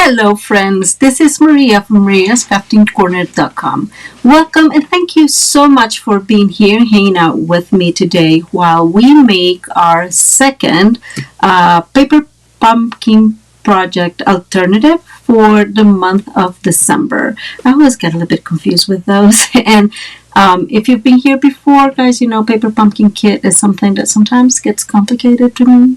Hello friends, this is Maria from mariascraftingcorner.com. Welcome and thank you so much for being here and hanging out with me today while we make our second paper pumpkin project alternative for the month of December. I always get a little bit confused with those and if you've been here before, guys, you know paper pumpkin kit is something that sometimes gets complicated for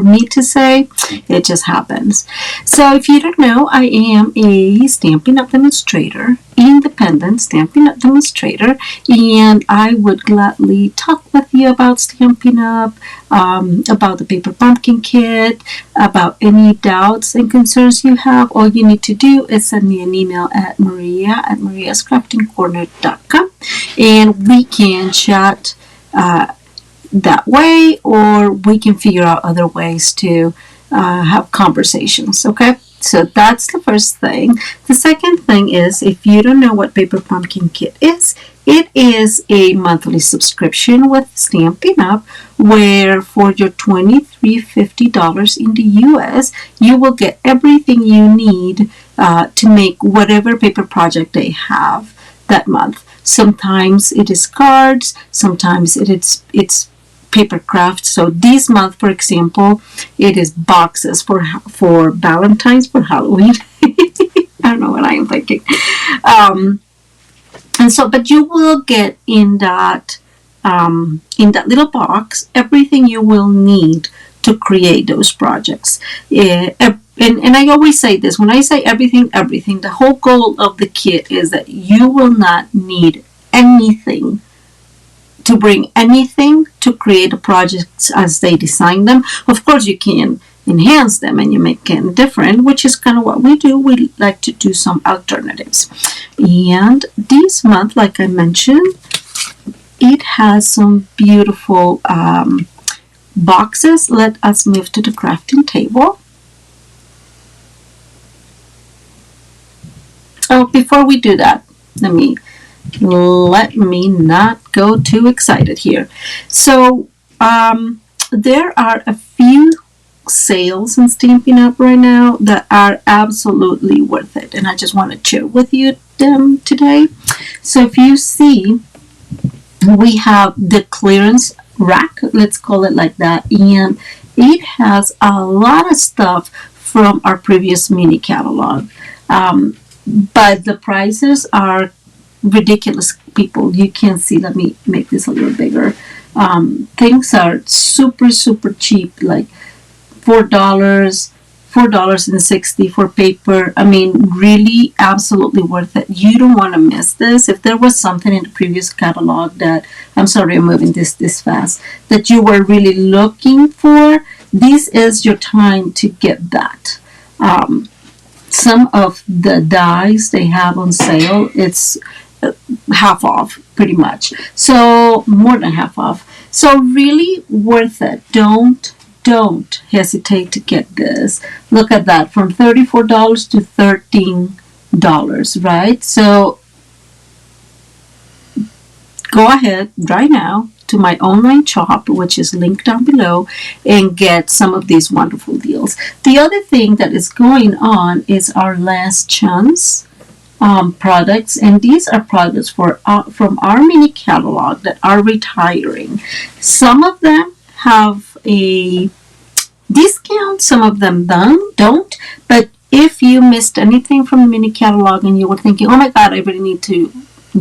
me to say. It just happens. So if you don't know, I am a Stampin' Up! Demonstrator, independent Stampin' Up! Demonstrator, and I would gladly talk with you about Stampin' Up!, about the paper pumpkin kit, about any doubts and concerns you have. All you need to do is send me an email at mariascraftingcorner.com and we can chat that way, or we can figure out other ways to have conversations. Okay, so that's the first thing. The second thing is, if you don't know what paper pumpkin kit is, it is a monthly subscription with Stampin' Up! Where for your $23.50 in the US, you will get everything you need to make whatever paper project they have that month. Sometimes it is cards, sometimes it's paper craft. So this month, for example, it is boxes for Valentine's, for Halloween. I don't know what I am thinking. And so, but you will get in that little box everything you will need to create those projects. And I always say this, when I say everything, the whole goal of the kit is that you will not need anything to bring anything to create the projects as they design them. Of course, you can enhance them and you make them different, which is kind of what we do. We like to do some alternatives. And this month, like I mentioned, it has some beautiful boxes. Let us move to the crafting table. Oh, before we do that, let me not go too excited here. So there are a few sales in Stampin' Up! Right now that are absolutely worth it, and I just want to share with you them today. So if you see, we have the clearance rack, let's call it like that, and it has a lot of stuff from our previous mini catalog, but the prices are ridiculous, people. You can see, let me make this a little bigger. Things are super cheap, like $4.60 for paper. I mean, really absolutely worth it. You don't want to miss this. If there was something in the previous catalog that, I'm sorry I'm moving this fast, that you were really looking for, this is your time to get that. Some of the dies they have on sale, it's half off pretty much, so more than half off, so really worth it. Don't hesitate to get this. Look at that, from $34 to $13, right? So go ahead right now to my online shop, which is linked down below, and get some of these wonderful deals. The other thing that is going on is our last chance products, and these are products from our mini catalog that are retiring. Some of them have a discount, some of them don't, but if you missed anything from the mini catalog and you were thinking, oh my god, I really need to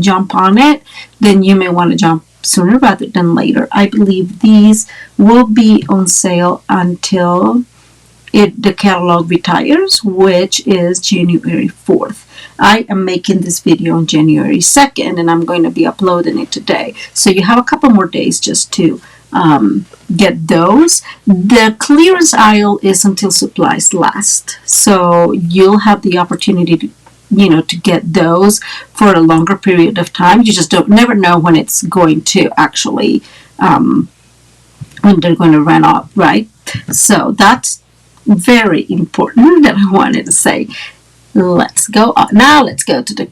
jump on it, then you may want to jump sooner rather than later. I believe these will be on sale until the catalog retires, which is January 4th. I am making this video on January 2nd, and I'm going to be uploading it today. So you have a couple more days just to get those. The clearance aisle is until supplies last. So you'll have the opportunity to, to get those for a longer period of time. You just never know when it's going to actually, when they're going to run out, right? So that's very important that I wanted to say. Let's go on. Now let's go to the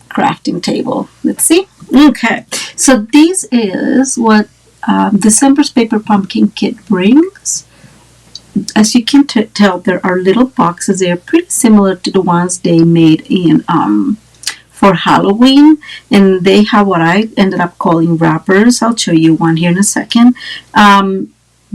crafting table. Let's see. Okay, so this is what December's paper pumpkin kit brings. as you can tell, there are little boxes. They are pretty similar to the ones they made in for Halloween, and they have what I ended up calling wrappers. I'll show you one here in a second.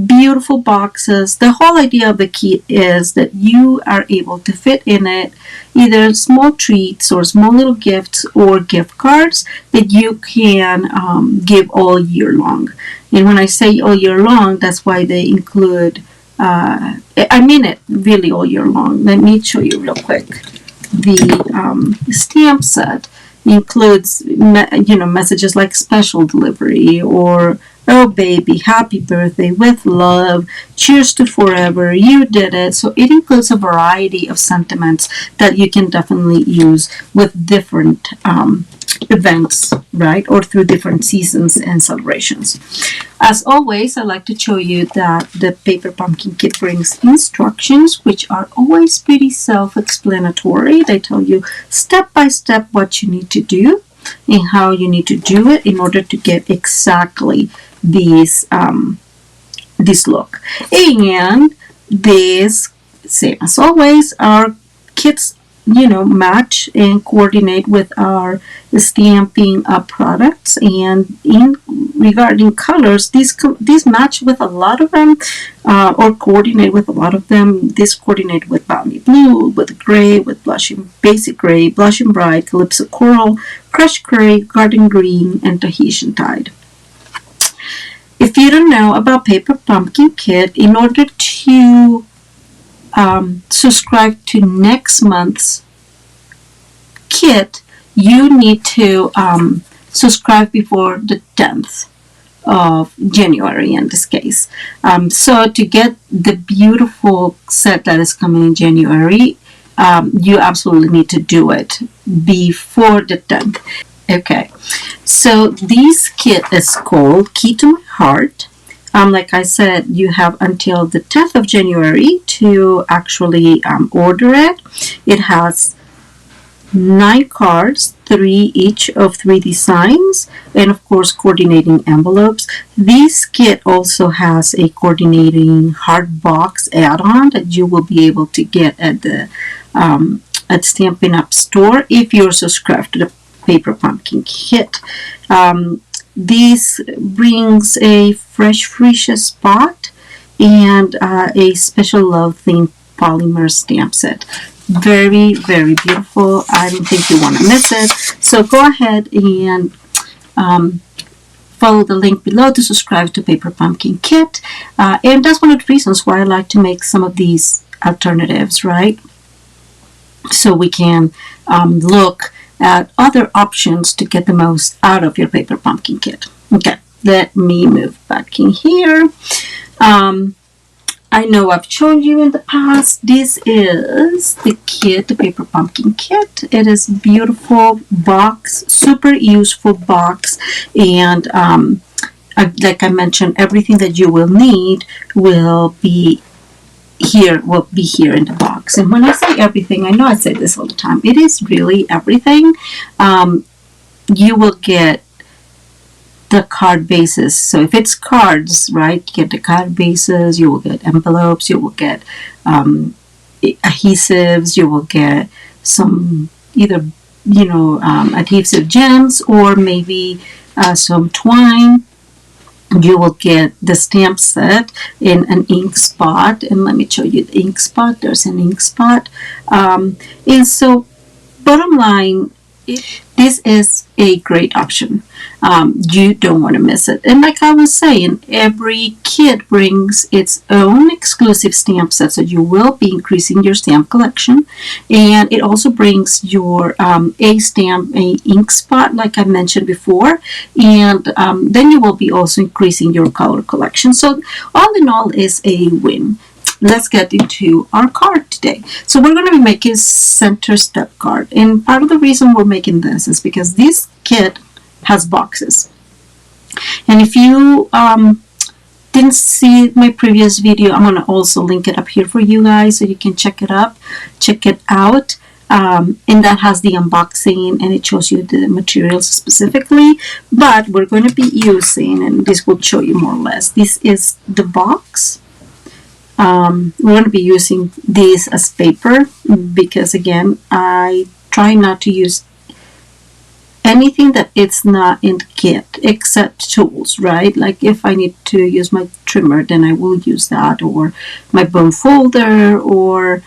Beautiful boxes. The whole idea of the kit is that you are able to fit in it either small treats or small little gifts or gift cards that you can give all year long. And when I say all year long, that's why they include, I mean it really all year long. Let me show you real quick. The stamp set includes, messages like special delivery or oh baby, happy birthday, with love, cheers to forever, you did it. So it includes a variety of sentiments that you can definitely use with different events, right? Or through different seasons and celebrations. As always, I like to show you that the Paper Pumpkin Kit brings instructions, which are always pretty self-explanatory. They tell you step by step what you need to do and how you need to do it in order to get exactly this look. And this, same as always, our kits match and coordinate with our Stampin'Up products. And in regarding colors, these match with a lot of them, or coordinate with a lot of them. This coordinate with balmy blue, with gray, with blushing basic gray, blushing bright, calypso coral, crushed gray, garden green, and Tahitian tide. If you don't know about Paper Pumpkin Kit, in order to subscribe to next month's kit, you need to subscribe before the 10th of January in this case. So to get the beautiful set that is coming in January, you absolutely need to do it before the 10th. Okay, so this kit is called Keto Heart. Like I said, you have until the 10th of January to actually order it. It has 9 cards, 3 each of 3 designs, and of course coordinating envelopes. This kit also has a coordinating hard box add-on that you will be able to get at the at Stampin'Up store if you're subscribed to the Paper Pumpkin Kit. This brings a fresh freesia spot and a special love themed polymer stamp set. Very, very beautiful. I don't think you want to miss it. So go ahead and follow the link below to subscribe to Paper Pumpkin Kit. And that's one of the reasons why I like to make some of these alternatives, right? So we can look at other options to get the most out of your Paper Pumpkin Kit. Okay, let me move back in here. I know I've shown you in the past. This is the kit, the Paper Pumpkin Kit. It is beautiful box, super useful box, and like I mentioned, everything that you will need will be here in the box. And when I say everything, I know I say this all the time, it is really everything. You will get the card bases. So if it's cards, right, you get the card bases, you will get envelopes, you will get adhesives, you will get some either adhesive gems or maybe some twine. You will get the stamp set in an ink spot, and let me show you the ink spot. There's an ink spot, and so bottom line, this is a great option. You don't want to miss it. And like I was saying, every kit brings its own exclusive stamp set, so you will be increasing your stamp collection. And it also brings your a ink spot, like I mentioned before, and then you will be also increasing your color collection. So all in all, is a win. Let's get into our card today. So we're going to be making center step card, and part of the reason we're making this is because this kit has boxes. And if you didn't see my previous video, I'm going to also link it up here for you guys so you can check it out. And that has the unboxing, and it shows you the materials specifically, but we're going to be using, and this will show you more or less, this is the box. We're going to be using these as paper because, again, I try not to use anything that it's not in the kit except tools, right? Like if I need to use my trimmer, then I will use that, or my bone folder, or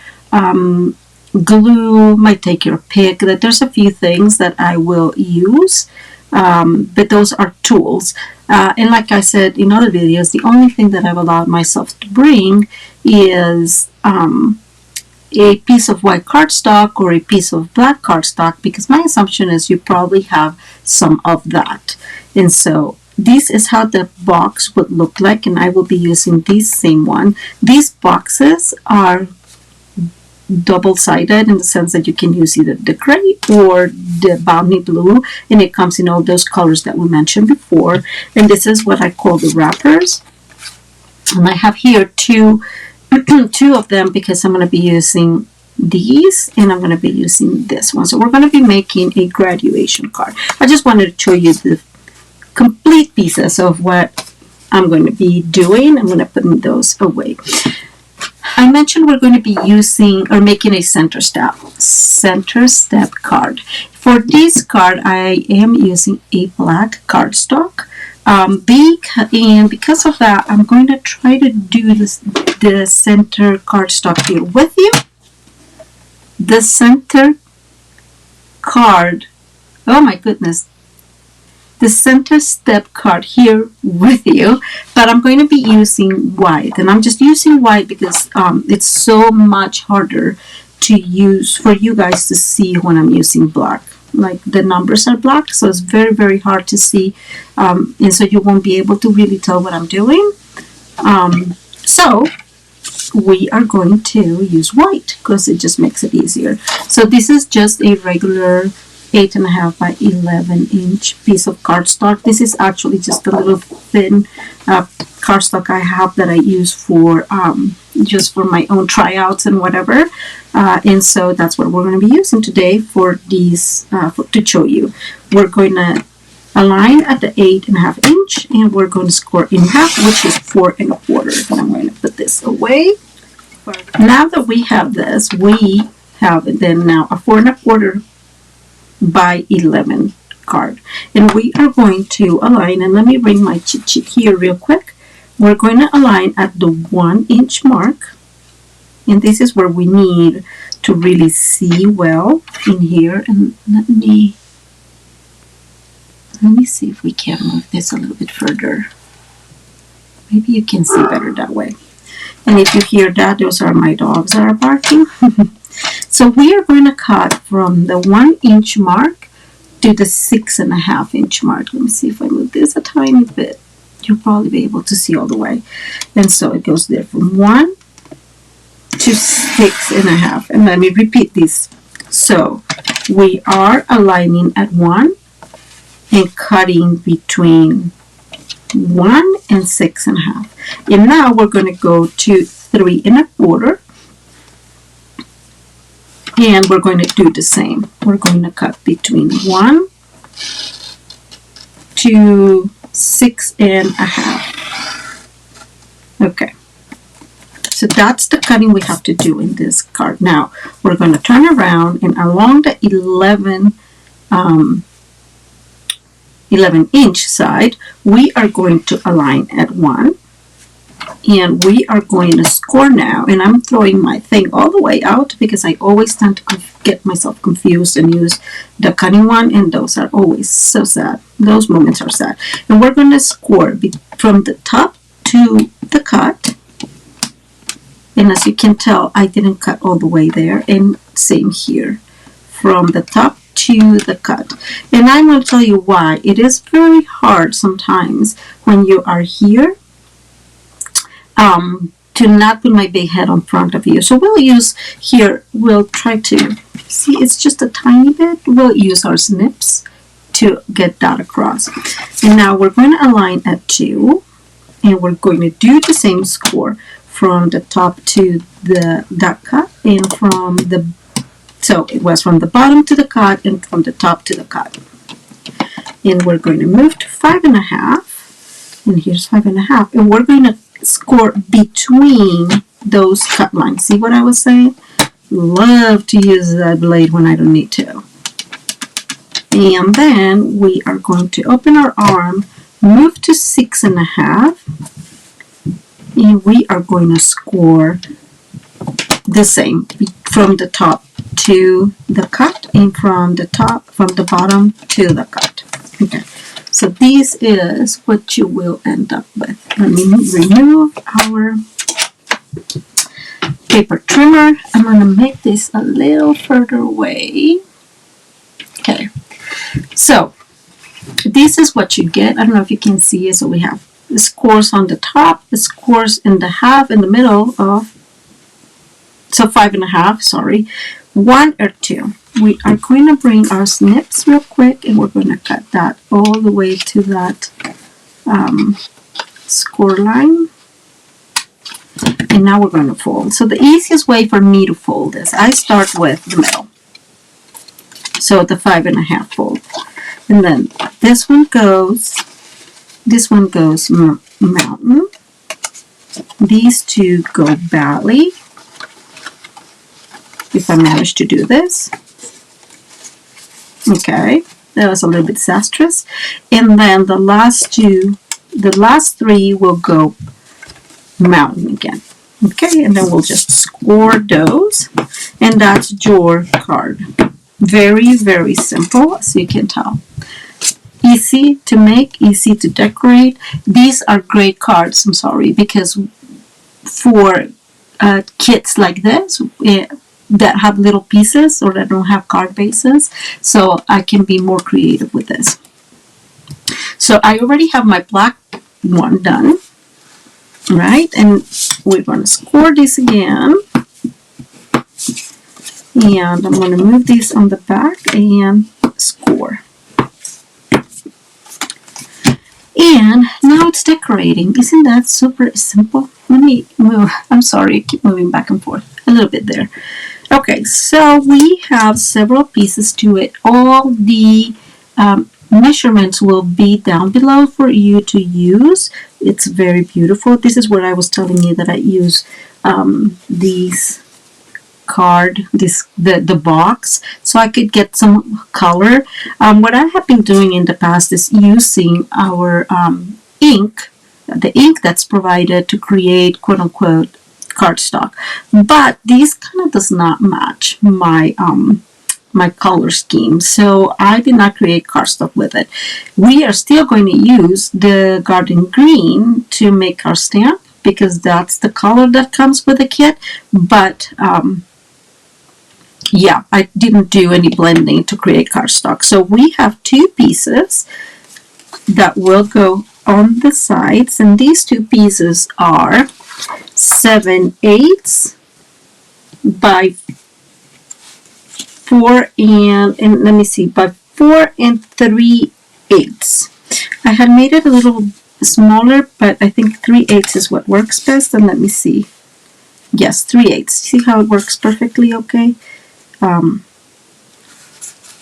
glue, might take your pick. That there's a few things that I will use, but those are tools. And like I said in other videos, the only thing that I've allowed myself to bring is a piece of white cardstock or a piece of black cardstock, because my assumption is you probably have some of that. And so this is how the box would look like, and I will be using this same one. These boxes are double-sided in the sense that you can use either the gray or the balmy blue, and it comes in all those colors that we mentioned before. And this is what I call the wrappers, and I have here two of them because I'm going to be using these and I'm going to be using this one. So we're going to be making a graduation card. I just wanted to show you the complete pieces of what I'm going to be doing. I'm going to put those away. I mentioned we're going to be using or making a center step card. For this card, I am using a black cardstock. And because of that, I'm going to try to do the center cardstock here with you. The center card, oh my goodness, the center step card here with you, but I'm going to be using white, and I'm just using white because it's so much harder to use for you guys to see when I'm using black. Like the numbers are black, so it's very, very hard to see, and so you won't be able to really tell what I'm doing. So we are going to use white because it just makes it easier. So this is just a regular 8.5 by 11 inch piece of cardstock. This is actually just a little thin cardstock I have that I use for just for my own tryouts and whatever, and so that's what we're going to be using today for these to show you. We're going to align at the 8.5 inch, and we're going to score in half, which is 4 1/4. And I'm going to put this away. Now that we have this, we have then now a 4 1/4 by 11 card, and we are going to align, and let me bring my cheat sheet here real quick. We're going to align at the 1 inch mark, and this is where we need to really see well in here. And let me see if we can move this a little bit further. Maybe you can see better that way. And if you hear that, those are my dogs that are barking. So we are going to cut from the 1 inch mark to the 6.5 inch mark. Let me see if I move this a tiny bit. You'll probably be able to see all the way. And so it goes there from 1 to 6.5. And let me repeat this. So we are aligning at 1 and cutting between 1 and 6.5. And now we're going to go to 3 1/4. And we're going to do the same. We're going to cut between 1 to 6.5. Okay. So that's the cutting we have to do in this card. Now we're going to turn around, and along the 11 inch side, we are going to align at 1. And we are going to score now, and I'm throwing my thing all the way out because I always tend to get myself confused and use the cutting one, and those are always so sad. Those moments are sad. And we're going to score from the top to the cut, and as you can tell, I didn't cut all the way there, and same here from the top to the cut. And I'm going to tell you why. It is very hard sometimes when you are here to not put my big head on front of you. So we'll use here, we'll try to see, it's just a tiny bit. We'll use our snips to get that across. And now we're going to align at 2, and we're going to do the same score from the top to that cut, and so it was from the bottom to the cut and from the top to the cut. And we're going to move to 5.5, and here's 5.5, and we're going to score between those cut lines. See what I was saying? Love to use that blade when I don't need to. And then we are going to open our arm, move to 6.5, and we are going to score the same from the top to the cut and from the bottom to the cut. Okay, so this is what you will end up with. Let me remove our paper trimmer. I'm going to make this a little further away. Okay, so this is what you get. I don't know if you can see it. So we have the scores on the top, the scores in the half in the middle of, so 5.5, sorry, 1 or 2. We are going to bring our snips real quick, and we're going to cut that all the way to that score line. And now we're going to fold. So the easiest way for me to fold is I start with the middle. So the 5.5 fold. And then this one goes mountain. These two go valley. If I manage to do this. Okay, that was a little bit disastrous. And then the last 3 will go mountain again. Okay, and then we'll just score those. And that's your card. Very, very simple, as you can tell. Easy to make, easy to decorate. These are great cards, I'm sorry, because for kits like this, that have little pieces or that don't have card bases, so I can be more creative with this. So I already have my black one done, right? And we're going to score this again, and I'm going to move these on the back and score. And now it's decorating. Isn't that super simple? Let me move. I'm sorry, I keep moving back and forth a little bit there. Okay, so we have several pieces to it. All the measurements will be down below for you to use. It's very beautiful. This is where I was telling you that I use these card, the box, so I could get some color. What I have been doing in the past is using our ink, the ink that's provided to create quote-unquote cardstock, but this kind of does not match my my color scheme, so I did not create cardstock with it. We are still going to use the garden green to make our stamp because that's the color that comes with the kit, but yeah, I didn't do any blending to create cardstock. So we have 2 pieces that will go on the sides, and these 2 pieces are 7/8 by 4 and let me see, by 4 3/8. I had made it a little smaller, but I think 3/8 is what works best. And let me see. Yes, 3/8. See how it works perfectly okay?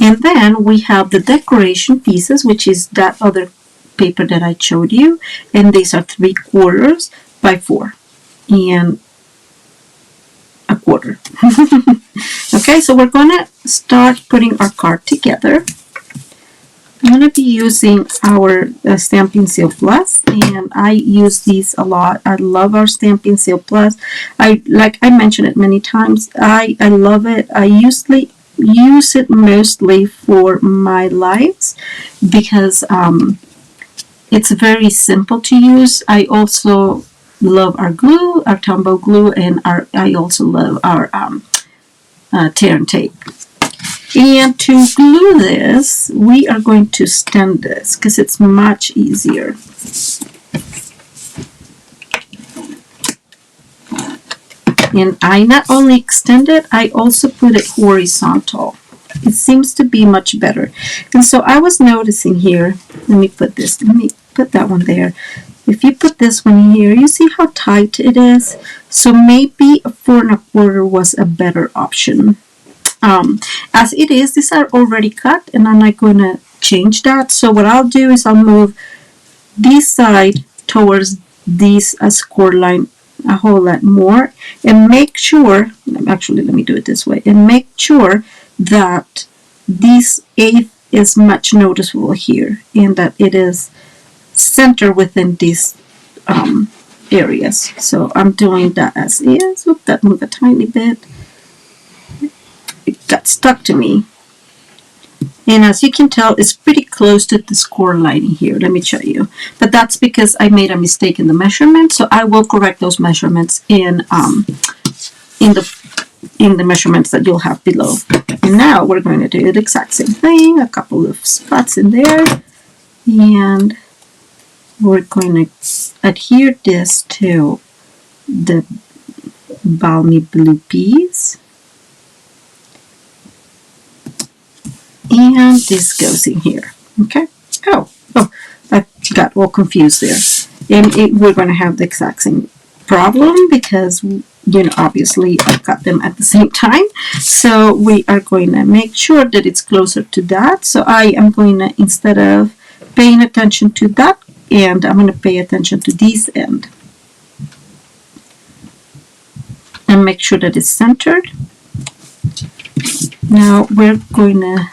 And then we have the decoration pieces, which is that other paper that I showed you, and these are 3/4 by 4 and 1/4. Okay, so we're going to start putting our card together. I'm going to be using our Stampin' Seal Plus, and I use these a lot. I love our Stampin' Seal Plus. Like I mentioned it many times, I love it. I usually use it mostly for my lives because it's very simple to use. I also love our glue, our Tombow glue, and I also love our tear and tape. And to glue this, we are going to stand this because it's much easier. And I not only extend it, I also put it horizontal. It seems to be much better. And so I was noticing here, let me put that one there. If you put this one here, you see how tight it is? So maybe a 4 1/4 was a better option. As it is, these are already cut, and I'm not going to change that. So what I'll do is I'll move this side towards this score line a whole lot more, and make sure, actually let me do it this way, and make sure that this eighth is much noticeable here and that it is centered within these areas. So I'm doing that as is. Oop, that moved a tiny bit. It got stuck to me. And as you can tell, it's pretty close to this core lining here. Let me show you. But that's because I made a mistake in the measurement, so I will correct those measurements in the measurements that you'll have below. And now we're going to do the exact same thing, a couple of spots in there, and we're going to adhere this to the balmy blue piece. And this goes in here. Okay. Oh, I got all confused there. And we're going to have the exact same problem because, obviously I got them at the same time. So we are going to make sure that it's closer to that. So I am going to, instead of paying attention to that end, I'm going to pay attention to this end. And make sure that it's centered. Now we're going to,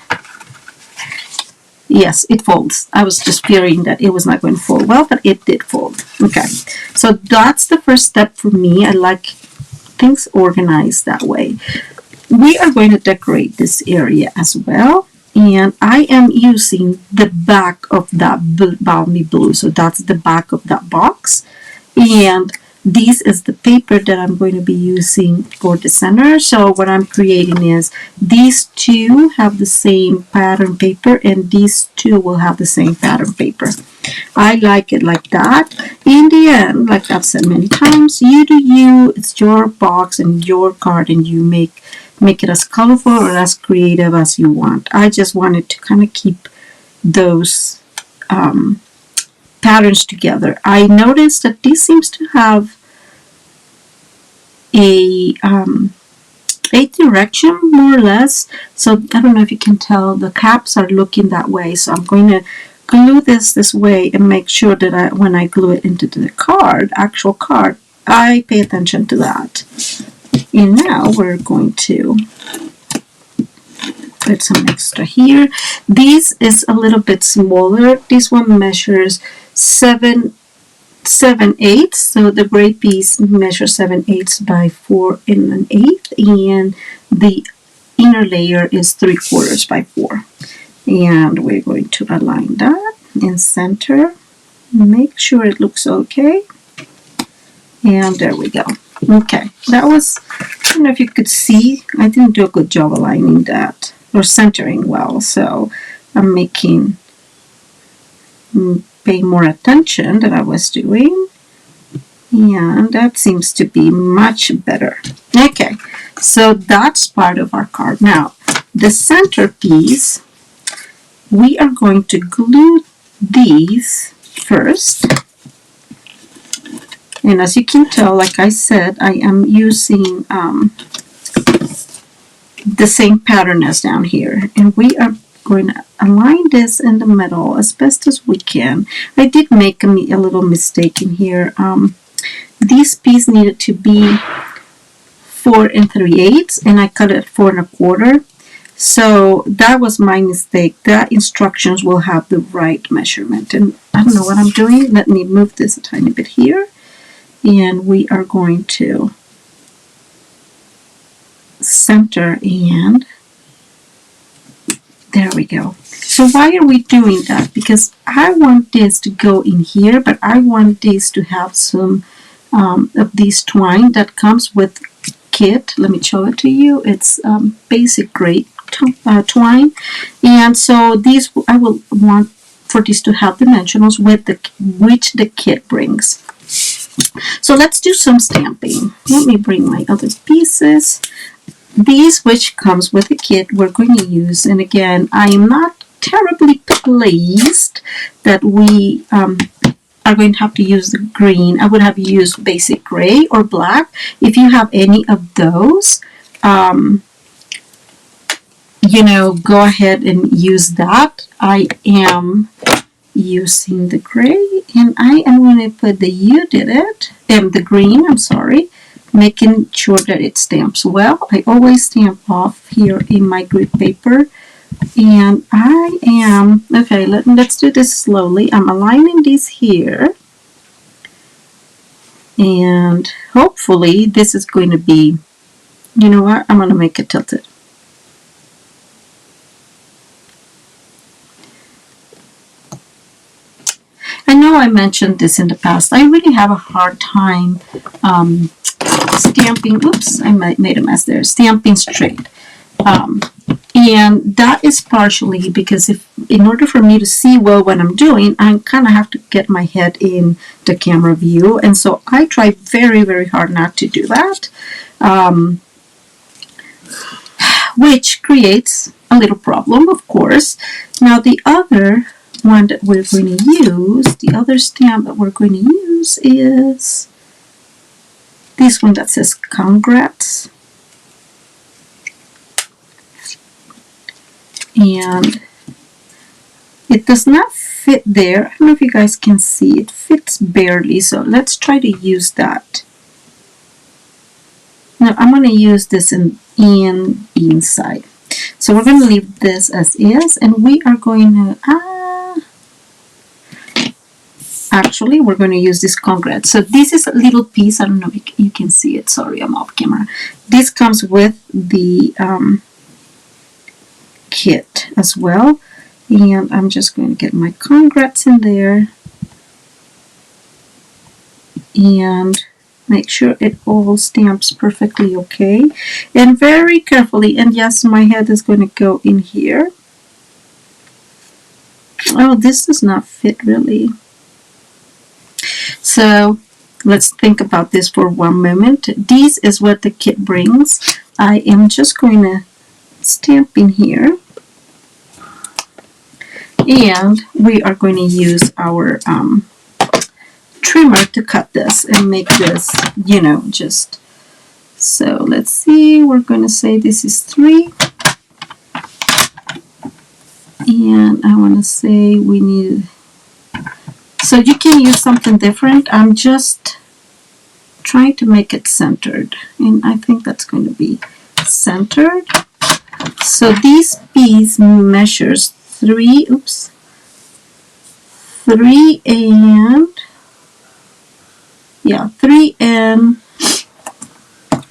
yes, it folds. I was just fearing that it was not going to fold well, but it did fold. Okay, so that's the first step for me. I like things organized that way. We are going to decorate this area as well, and I am using the back of that balmy blue. So that's the back of that box, and this is the paper that I'm going to be using for the center. So what I'm creating is these two have the same pattern paper and these two will have the same pattern paper. I like it like that. In the end, like I've said many times, you do you. It's your box and your card, and you make it as colorful or as creative as you want. I just wanted to kind of keep those patterns together. I noticed that this seems to have a direction more or less. So I don't know if you can tell, the caps are looking that way. So I'm going to glue this way and make sure that when I glue it into the actual card, I pay attention to that. And now we're going to put some extra here. This is a little bit smaller. This one measures 7/8, so the gray piece measures 7/8 by 4 1/8, and the inner layer is 3/4 by 4. And we're going to align that in center, make sure it looks okay, and there we go. Okay, that was, I don't know if you could see, I didn't do a good job aligning that or centering well, so I'm paying more attention than I was doing, and that seems to be much better. Okay, so that's part of our card. Now the center piece, we are going to glue these first, and as you can tell, like I said, I am using the same pattern as down here, and we are going to align this in the middle as best as we can. I did make a little mistake in here. This piece needed to be 4 3/8, and I cut it 4 1/4. So that was my mistake. The instructions will have the right measurement, and I don't know what I'm doing. Let me move this a tiny bit here, and we are going to center, and there we go. So why are we doing that? Because I want this to go in here, but I want this to have some of this twine that comes with kit. Let me show it to you. It's basic grade twine, and so these I will want for this to have dimensionals with which the kit brings. So let's do some stamping. Let me bring my other pieces. These, which comes with the kit, we're going to use, and again, I am not terribly pleased that we are going to have to use the green. I would have used basic gray or black. If you have any of those, go ahead and use that. I am using the gray, and I am going to put the "you did it" and the green, I'm sorry, making sure that it stamps well. I always stamp off here in my grid paper, and I am, okay, let's do this slowly. I'm aligning these here, and hopefully this is going to be, you know what, I'm going to make it tilted. I know I mentioned this in the past. I really have a hard time stamping, oops, I made a mess there, stamping straight. And that is partially because in order for me to see well what I'm doing, I kind of have to get my head in the camera view. And so I try very, very hard not to do that, which creates a little problem, of course. Now the other one that we're going to use, the other stamp that we're going to use is this one that says "Congrats." And it does not fit there. I don't know if you guys can see. It fits barely, so let's try to use that. Now I'm going to use this inside. So we're going to leave this as is, and we are going to actually we're going to use this "Congrats." So this is a little piece. I don't know if you can see it. Sorry, I'm off camera. This comes with the kit as well, and I'm just going to get my "Congrats" in there and make sure it all stamps perfectly okay, and very carefully. And yes, my head is going to go in here. Oh, this does not fit really. So let's think about this for one moment. This is what the kit brings. I am just going to stamp in here, and we are going to use our trimmer to cut this and make this, you know, just so. Let's see, we're going to say this is 3, and I want to say we need, so you can use something different. I'm just trying to make it centered, and I think that's going to be centered. So this piece measures 3 and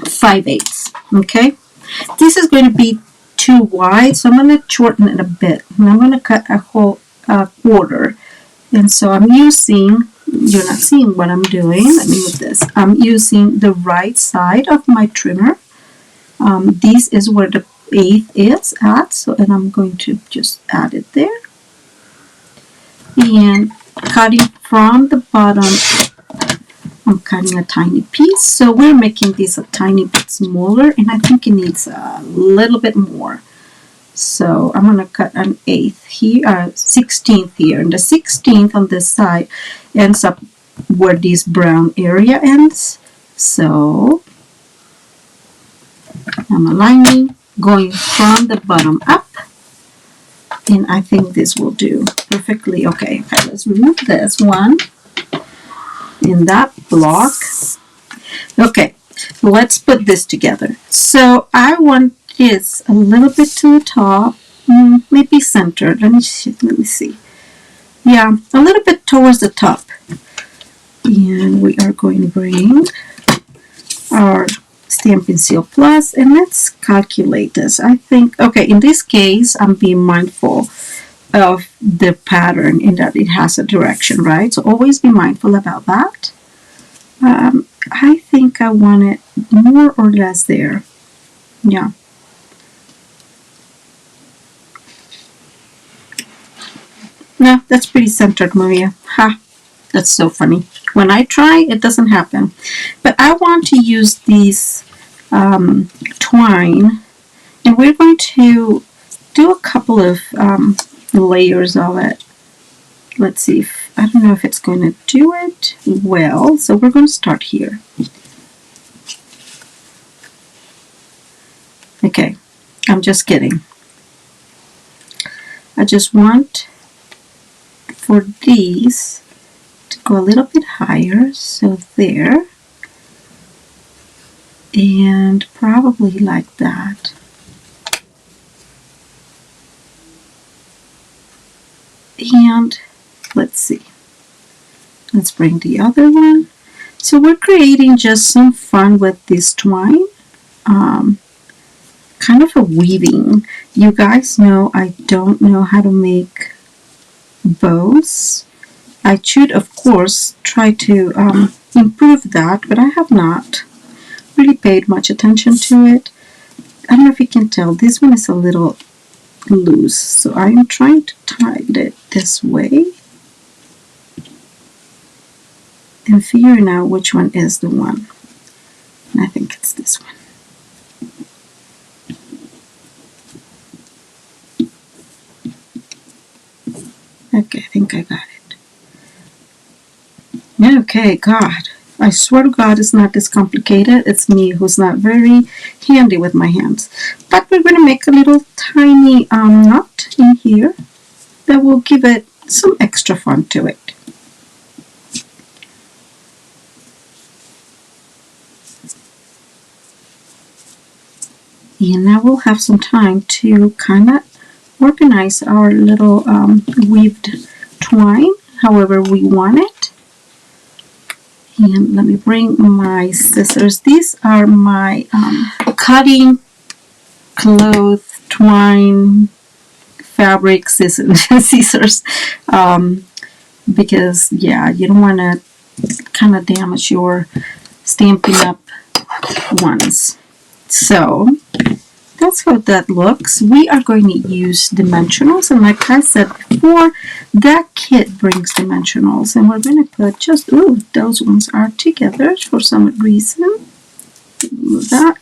5/8. Okay, this is going to be too wide, so I'm going to shorten it a bit, and I'm going to cut a whole quarter. And so I'm using, you're not seeing what I'm doing, let me move this. I'm using the right side of my trimmer. This is where the 1/8 is at, so, and I'm going to just add it there. And cutting from the bottom, I'm cutting a tiny piece. So we're making this a tiny bit smaller, and I think it needs a little bit more. So I'm going to cut an 1/8 here, 1/16 here, and the 1/16 on this side ends up where this brown area ends. So I'm aligning, going from the bottom up, and I think this will do perfectly. Okay, let's remove this one in that block. Okay, let's put this together. So I want this a little bit to the top, maybe centered. Let me see. Yeah, a little bit towards the top. And we are going to bring our Stampin' Seal Plus, and let's calculate this. I think, okay, in this case, I'm being mindful of the pattern in that it has a direction, right? So always be mindful about that. I think I want it more or less there. Yeah. No, that's pretty centered, Maria. Ha! That's so funny. When I try, it doesn't happen. But I want to use these twine, and we're going to do a couple of layers of it. Let's see if, I don't know if it's going to do it well, so we're going to start here. Okay, I'm just kidding. I just want for these to go a little bit higher, so there, and probably like that. And let's see, let's bring the other one. So we're creating just some fun with this twine, kind of a weaving. You guys know I don't know how to make bows. I should, of course, try to improve that, but I have not really paid much attention to it. I don't know if you can tell, this one is a little loose, so I'm trying to tie it this way and figuring out which one is the one. And I think it's this one. Okay, I think I got it. Okay, God. I swear to God, it's not this complicated. It's me who's not very handy with my hands. But we're going to make a little tiny knot in here that will give it some extra fun to it. And now we'll have some time to kind of organize our little weaved twine however we want it. And let me bring my scissors. These are my cutting cloth twine fabric scissors, because yeah, you don't want to kind of damage your Stampin' Up ones. So that's how that looks. We are going to use dimensionals, and like I said before, that kit brings dimensionals, and we're going to put just, ooh, those ones are together for some reason. Move that.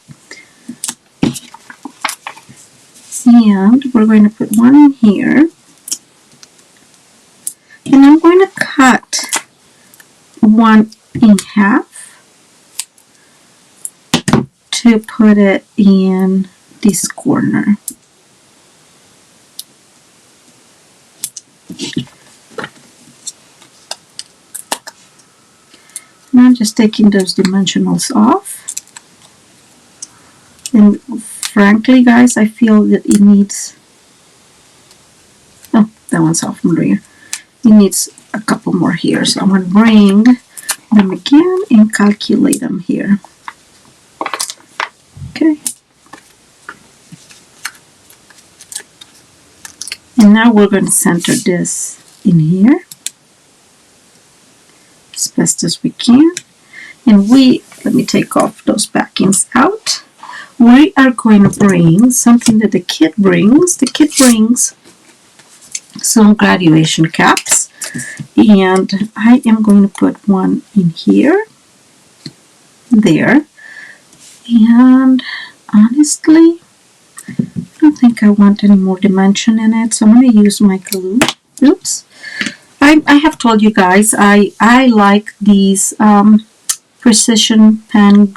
And we're going to put one in here, and I'm going to cut one in half to put it in this corner. Now I'm just taking those dimensionals off. And frankly, guys, I feel that it needs, oh, that one's off, Maria. It needs a couple more here. So I'm going to bring them again and calculate them here. Okay. And now we're going to center this in here as best as we can. And let me take off those backings out. We are going to bring something that the kit brings. The kit brings some graduation caps. And I am going to put one in here, there. And honestly, I don't think I want any more dimension in it, so I'm going to use my glue. Oops. I have told you guys I like these precision pen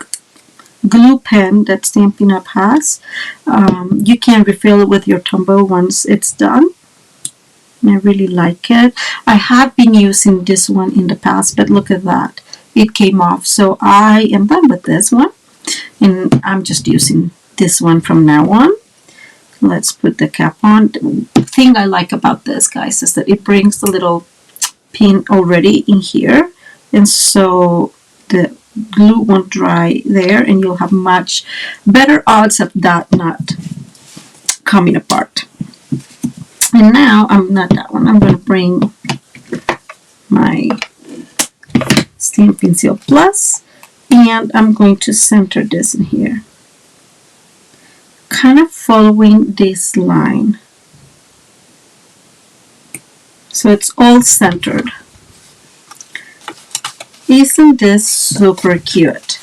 glue pen that Stampin' Up has. You can refill it with your Tombow once it's done. I really like it. I have been using this one in the past, but look at that. It came off, so I am done with this one. And I'm just using this one from now on. Let's put the cap on. The thing I like about this, guys, is that it brings the little pin already in here, and so the glue won't dry there, and you'll have much better odds of that not coming apart. And now I'm not that one. I'm going to bring my Stampin' Seal Plus, and I'm going to center this in here, kind of following this line, so it's all centered. Isn't this super cute?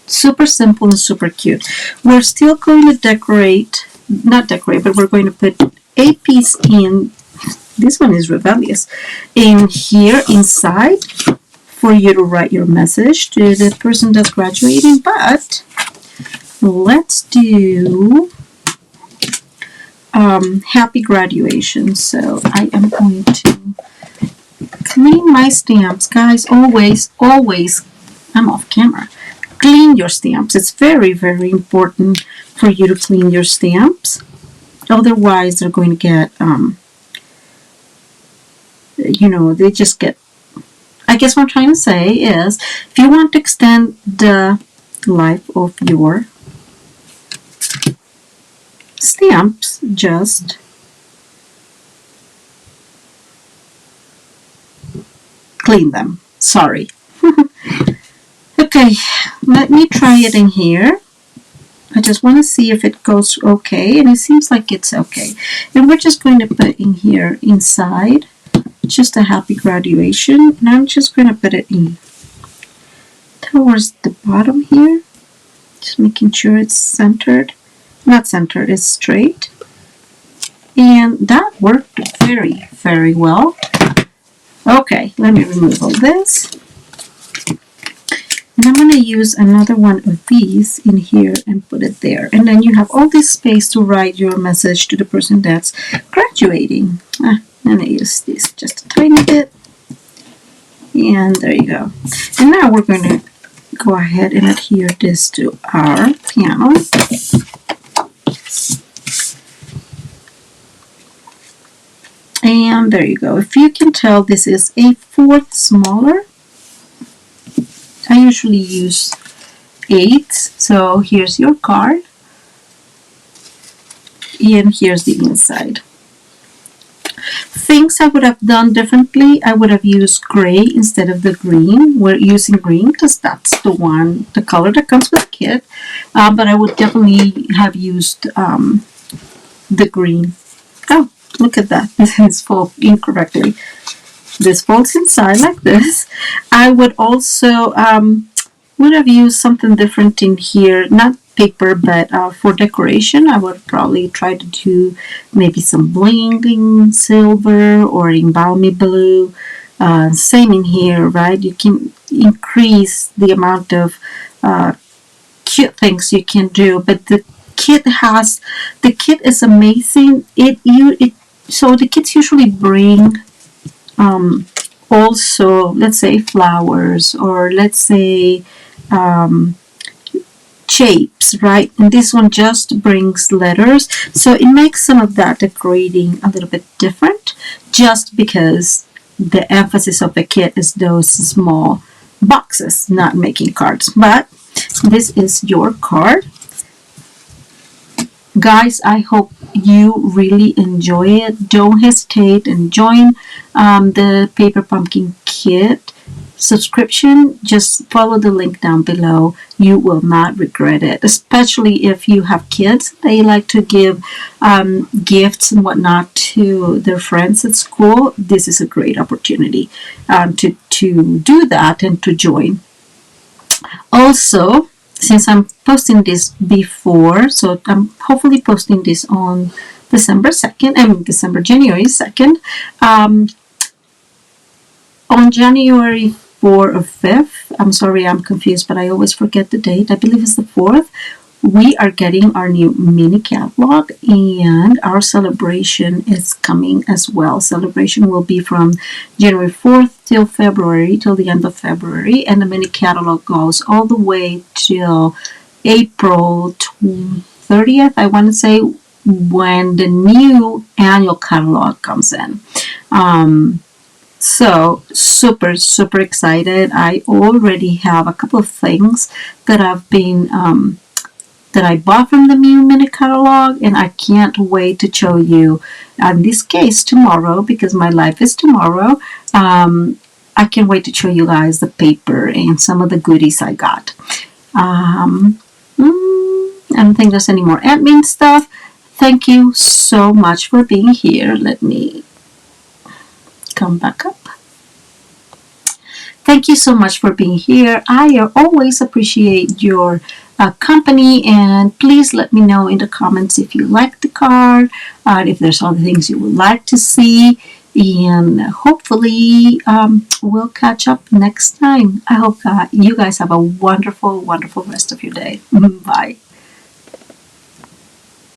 Super simple and super cute. We're still going to decorate, not decorate, but we're going to put a piece in, this one is rebellious, in here inside for you to write your message to the person that's graduating. But let's do happy graduation. So I am going to clean my stamps, guys. Always, always. I'm off camera. Clean your stamps. It's very, very important for you to clean your stamps. Otherwise, they're going to get, they just get, I guess what I'm trying to say is, if you want to extend the life of your stamps, just clean them. Sorry. Okay, let me try it in here. I just want to see if it goes okay, and it seems like it's okay. And we're just going to put in here inside just a happy graduation, and I'm just going to put it in towards the bottom here, just making sure it's centered. Not centered, it's straight. And that worked very, very well. Okay, let me remove all this. And I'm going to use another one of these in here and put it there. And then you have all this space to write your message to the person that's graduating. I'm going to use this just a tiny bit. And there you go. And now we're going to go ahead and adhere this to our piano. And there you go. If you can tell, this is a fourth smaller. I usually use 8s. So here's your card. And here's the inside. Things I would have done differently, I would have used gray instead of the green. We're using green because that's the color that comes with the kit. But I would definitely have used the green. Oh, look at that. This is folded incorrectly. This folds inside like this. I would also would have used something different in here, not paper, but for decoration, I would probably try to do maybe some bling in silver or in balmy blue. Same in here, right? You can increase the amount of cute things you can do, but the kit is amazing. So the kits usually bring also, let's say flowers, or let's say shapes, right? And this one just brings letters, so it makes some of that decorating a little bit different, just because the emphasis of the kit is those small boxes, not making cards. But this is your card. Guys, I hope you really enjoy it. Don't hesitate and join the Paper Pumpkin Kit subscription. Just follow the link down below. You will not regret it, especially if you have kids. They like to give gifts and whatnot to their friends at school. This is a great opportunity to do that and to join. Also, since I'm posting this before, so I'm hopefully posting this on January 2nd. On January 4th or 5th, I'm sorry, I'm confused, but I always forget the date. I believe it's the 4th. We are getting our new mini catalog, and our celebration is coming as well. Celebration will be from January 4th till the end of February, and the mini catalog goes all the way till April 30th, I want to say, when the new annual catalog comes in. So super, super excited. I already have a couple of things that I've been that I bought from the new mini catalog, and I can't wait to show you, in this case tomorrow, because my life is tomorrow. I can't wait to show you guys the paper and some of the goodies I got. I don't think there's any more admin stuff. Thank you so much for being here. Let me come back up. Thank you so much for being here. I always appreciate your company, and please let me know in the comments if you like the card, if there's other things you would like to see, and hopefully we'll catch up next time. I hope you guys have a wonderful, wonderful rest of your day. Bye.